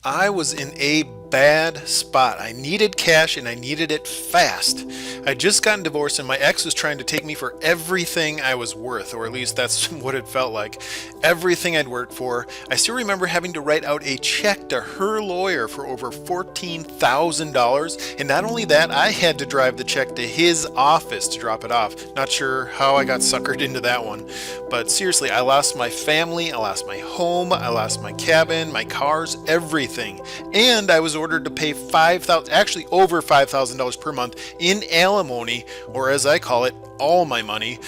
I was in a bad spot. I needed cash and I needed it fast. I'd just gotten divorced and my ex was trying to take me for everything I was worth, or at least that's what it felt like. Everything I'd worked for. I still remember having to write out a check to her lawyer for over $14,000. And not only that, I had to drive the check to his office to drop it off. Not sure how I got suckered into that one. But seriously, I lost my family, I lost my home, I lost my cabin, my cars, everything. And I was ordered to pay actually over $5,000 per month in alimony, or as I call it, all my money.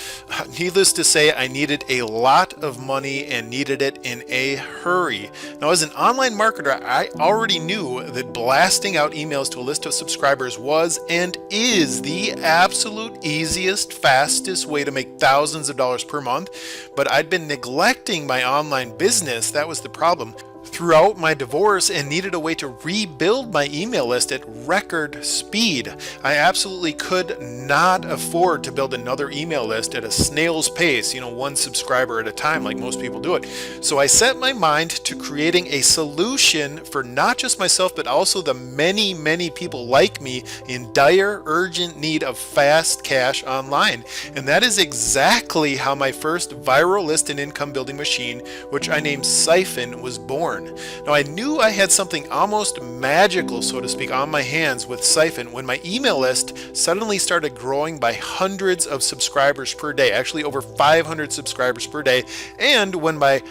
Needless to say, I needed a lot of money and needed it in a hurry. Now, as an online marketer, I already knew that blasting out emails to a list of subscribers was and is the absolute easiest, fastest way to make thousands of dollars per month, but I'd been neglecting my online business. That was the problem throughout my divorce and needed a way to rebuild my email list at record speed. I absolutely could not afford to build another email list at a snail's pace, one subscriber at a time like most people do it. So I set my mind to creating a solution for not just myself, but also the many, many people like me in dire, urgent need of fast cash online. And that is exactly how my first viral list and income building machine, which I named 5iphon, was born. Now, I knew I had something almost magical, so to speak, on my hands with 5iphon when my email list suddenly started growing by hundreds of subscribers per day, actually over 500 subscribers per day, and when my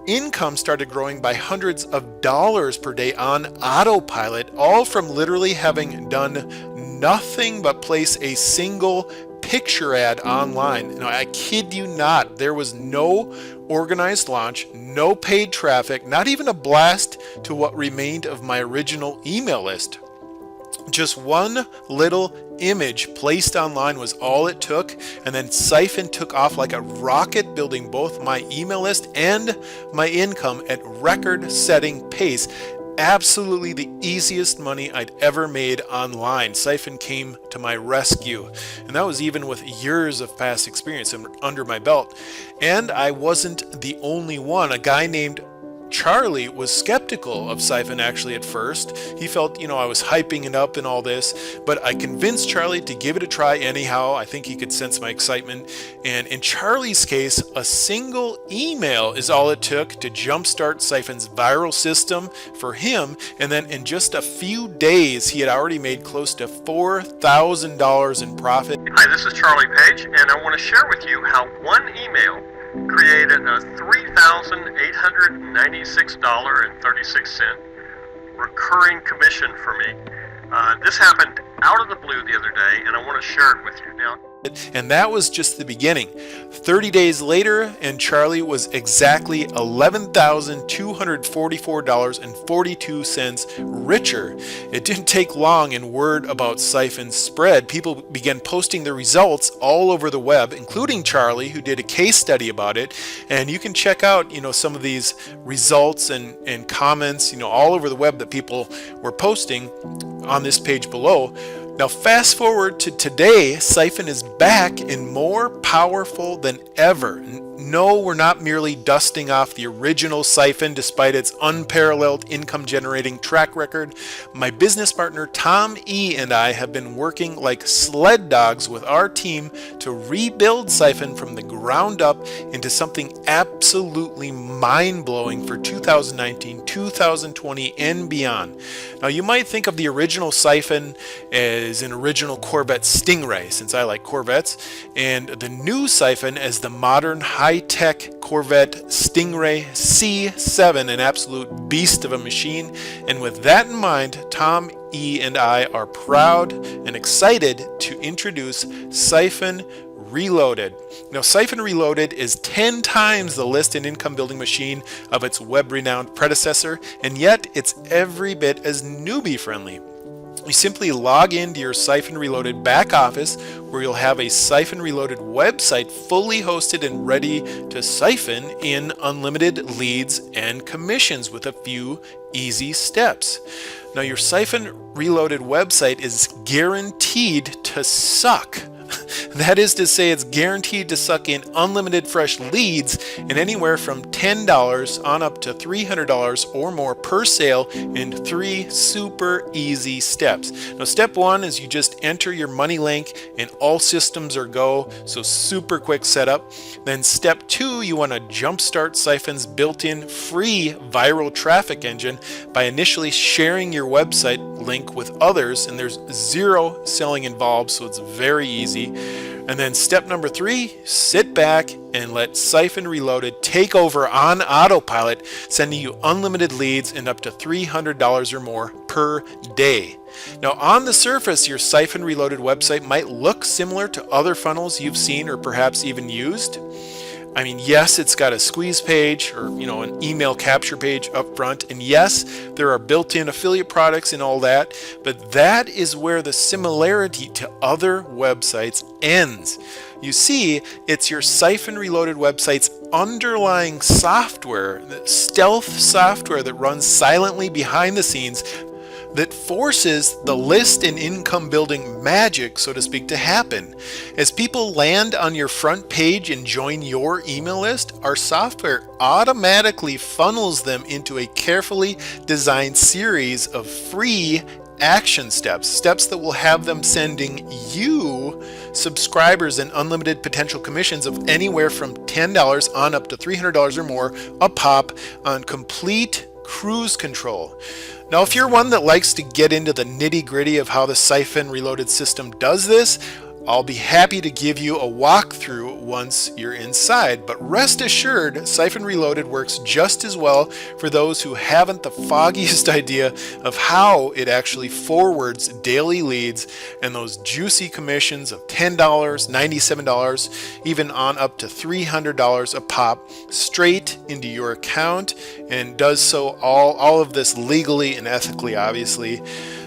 income started growing by hundreds of dollars per day on autopilot, all from literally having done nothing but place a single picture ad online. Now, I kid you not, there was no organized launch, no paid traffic, not even a blast to what remained of my original email list. Just one little image placed online was all it took, and then 5iphon took off like a rocket, building both my email list and my income at record-setting pace. Absolutely the easiest money I'd ever made online. 5iphon came to my rescue, and that was even with years of past experience under my belt. And I wasn't the only one. A guy named Charlie was skeptical of 5iphon actually at first. He felt, I was hyping it up and all this, but I convinced Charlie to give it a try anyhow. I think he could sense my excitement. And in Charlie's case, a single email is all it took to jumpstart 5iphon's viral system for him. And then in just a few days, he had already made close to $4,000 in profit. Hi, this is Charlie Page, and I want to share with you how one email created a $3,896.36 recurring commission for me. This happened out of the blue the other day, and I want to share it with you now. And that was just the beginning. 30 days later, and Charlie was exactly $11,244.42 richer. It didn't take long, and word about 5iphon spread. People began posting their results all over the web, including Charlie, who did a case study about it. And you can check out, some of these results and comments, all over the web that people were posting on this page below. Now, fast forward to today, 5iphon is back and more powerful than ever. No, we're not merely dusting off the original 5iphon despite its unparalleled income generating track record. My business partner Tom-E and I have been working like sled dogs with our team to rebuild 5iphon from the ground up into something absolutely mind-blowing for 2019, 2020, and beyond. Now, you might think of the original 5iphon as an original Corvette Stingray, since I like Corvettes, and the new 5iphon as the modern high-tech Corvette Stingray C7, an absolute beast of a machine. And with that in mind, Tom E and I are proud and excited to introduce 5iphon Reloaded. Now, 5iphon Reloaded is 10 times the list and income building machine of its web-renowned predecessor, and yet it's every bit as newbie friendly. You simply log into your 5iphon Reloaded back office, where you'll have a 5iphon Reloaded website fully hosted and ready to siphon in unlimited leads and commissions with a few easy steps. Now, your 5iphon Reloaded website is guaranteed to suck. That is to say, it's guaranteed to suck in unlimited fresh leads and anywhere from $10 on up to $300 or more per sale in 3 super easy steps. Now, step 1 is you just enter your money link and all systems are go, so super quick setup. Then step 2, you want to jumpstart Siphon's built-in free viral traffic engine by initially sharing your website link with others, and there's zero selling involved, so it's very easy. And then step number 3, sit back and let Siphon Reloaded take over on autopilot, sending you unlimited leads and up to $300 or more per day. Now, on the surface, your Siphon Reloaded website might look similar to other funnels you've seen or perhaps even used. I mean, yes, it's got a squeeze page or, an email capture page up front. And yes, there are built-in affiliate products and all that. But that is where the similarity to other websites ends. You see, it's your Siphon Reloaded website's underlying software, the stealth software that runs silently behind the scenes, that forces the list and income building magic, so to speak, to happen. As people land on your front page and join your email list, our software automatically funnels them into a carefully designed series of free action steps that will have them sending you subscribers and unlimited potential commissions of anywhere from $10 on up to $300 or more a pop on complete cruise control. Now, if you're one that likes to get into the nitty-gritty of how the Siphon Reloaded system does this, I'll be happy to give you a walkthrough once you're inside, but rest assured, Siphon Reloaded works just as well for those who haven't the foggiest idea of how it actually forwards daily leads and those juicy commissions of $10, $97, even on up to $300 a pop straight into your account, and does so all of this legally and ethically, obviously.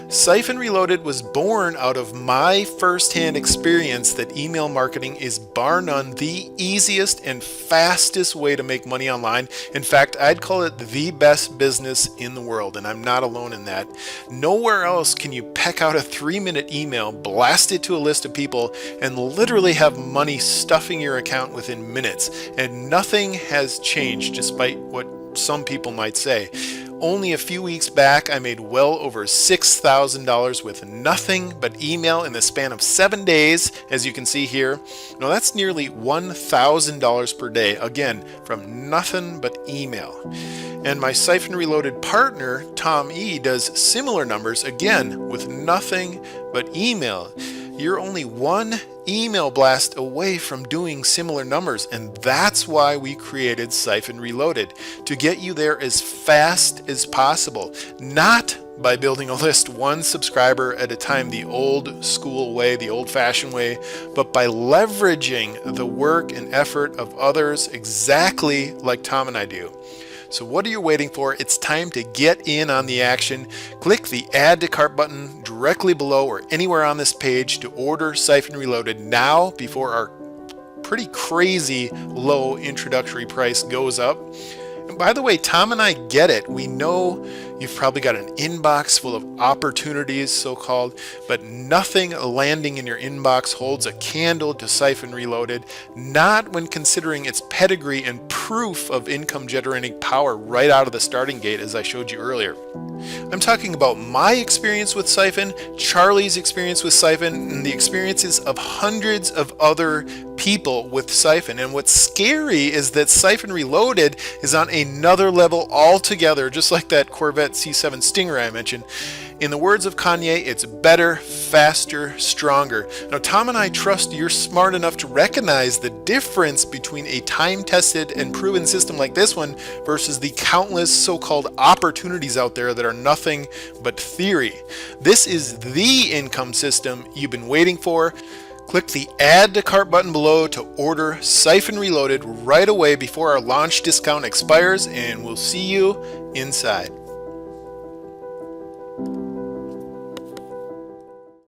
Siphon Reloaded was born out of my first-hand experience that email marketing is bar none the easiest and fastest way to make money online. In fact, I'd call it the best business in the world, and I'm not alone in that. Nowhere else can you peck out a 3-minute email, blast it to a list of people, and literally have money stuffing your account within minutes. And nothing has changed, despite what some people might say. Only a few weeks back, I made well over $6,000 with nothing but email in the span of 7 days, as you can see here. Now that's nearly $1,000 per day, again, from nothing but email. And my Siphon Reloaded partner, Tom-E, does similar numbers, again, with nothing but email. You're only one email blast away from doing similar numbers, and that's why we created Siphon Reloaded, to get you there as fast as possible, not by building a list one subscriber at a time the old school way, the old-fashioned way, but by leveraging the work and effort of others exactly like Tom and I do. So what are you waiting for? It's time to get in on the action. Click the Add to Cart button directly below or anywhere on this page to order Siphon Reloaded now before our pretty crazy low introductory price goes up. And by the way, Tom and I get it. We know you've probably got an inbox full of opportunities, so-called, but nothing landing in your inbox holds a candle to Siphon Reloaded, not when considering its pedigree and proof of income generating power right out of the starting gate, as I showed you earlier. I'm talking about my experience with Siphon, Charlie's experience with Siphon, and the experiences of hundreds of other people with Siphon. And what's scary is that Siphon Reloaded is on another level altogether, just like that Corvette C7 Stingray I mentioned. In the words of Kanye, it's better, faster, stronger. Now, Tom and I trust you're smart enough to recognize the difference between a time-tested and proven system like this one versus the countless so-called opportunities out there that are nothing but theory. This is the income system you've been waiting for. Click the Add to Cart button below to order Siphon Reloaded right away before our launch discount expires, and we'll see you inside.